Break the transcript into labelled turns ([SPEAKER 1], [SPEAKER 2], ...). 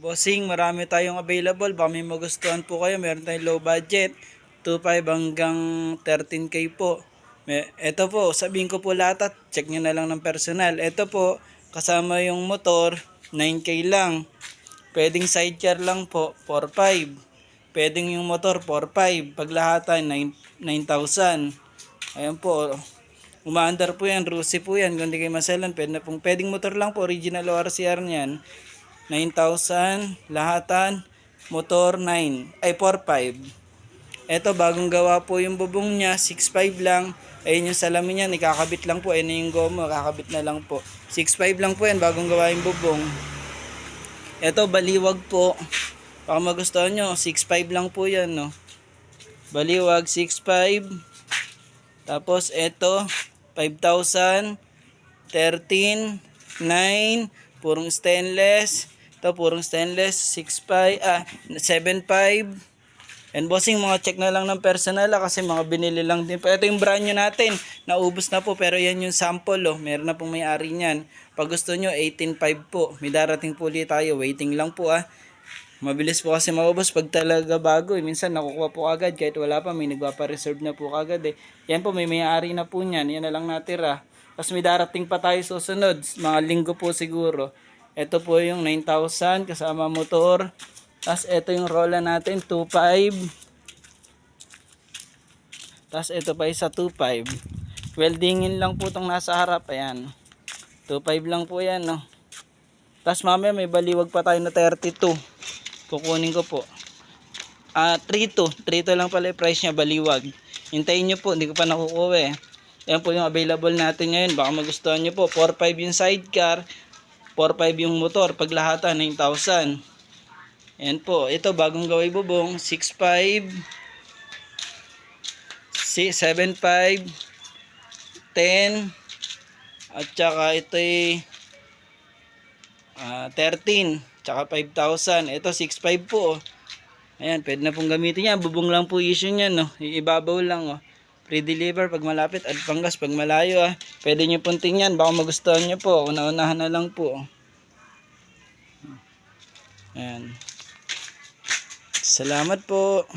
[SPEAKER 1] Bossing, marami tayong available. Baka may magustuhan po kayo. Meron tayong low budget. 2.5 hanggang 13K po. Ito po, sabihin ko po lahat at check nyo na lang ng personal. Ito po, kasama yung motor, 9K lang. Pwedeng sidecar lang po, 4.5. Pwedeng yung motor, 4.5. Paglahatan, 9,000. Ayan po. Umaandar po yan, Rusi po yan. Kung di kayo maselan, pwedeng motor lang po, original ORCR niyan. 9,000, lahatan, motor 4.5. Ito bagong gawa po yung bubong niya, 6.5 lang. Ayun yung salamin niya, ikakabit lang po. Ayun yung goma, kakabit na lang po. 6.5 lang po yan, bagong gawa yung bubong. Ito baliwag po. Baka magustuhan nyo, 6.5 lang po yan, no. Baliwag, 6.5. Tapos ito, 5,000, 13, 9, purong stainless. Ito, purong stainless, 6.5, 7.5. And bossing, mga check na lang ng personal kasi mga binili lang din po. Ito yung brand new natin. Naubos na po pero yan yung sample. Oh. Meron na pong may-ari niyan. Pag gusto nyo, 18.5 po. May darating po ulit tayo. Waiting lang po Mabilis po kasi maubos pag talaga bago. Minsan nakukuha po agad kahit wala pa. May nagpapa-reserve na po agad Yan po, may may-ari na po niyan. Yan na lang natira. Tapos may darating pa tayo susunod. Mga linggo po siguro. Ito po yung 9,000 kasama motor. Tapos ito yung rolla natin, 2.5. Tapos ito pa isa 2.5. Weldingin lang po itong nasa harap. Ayan. 2.5 lang po yan. No? Tapos mamaya may baliwag pa tayo na 32. Kukunin ko po. 3.2. 3.2 lang pala yung price niya, baliwag. Hintayin nyo po, hindi ko pa nakukuha Yan po yung available natin ngayon. Baka magustuhan nyo po. 4.5 yung sidecar. 4.5 yung motor, paglahatan 9,000. Ayan po, ito bagong gaway bubong, 6.5, 7.5, 10, at saka ito ay 13, tsaka 5,000. Ito 6.5 po. Ayan, pwede na pong gamitin yan. Bubong lang po issue niyan, no? Ibabaw lang, Pre-deliver pag malapit at panggas pag malayo, Pwede nyo pong tingnan, baka magustuhan nyo po. Una-unahan na lang po. Ayan. Salamat po.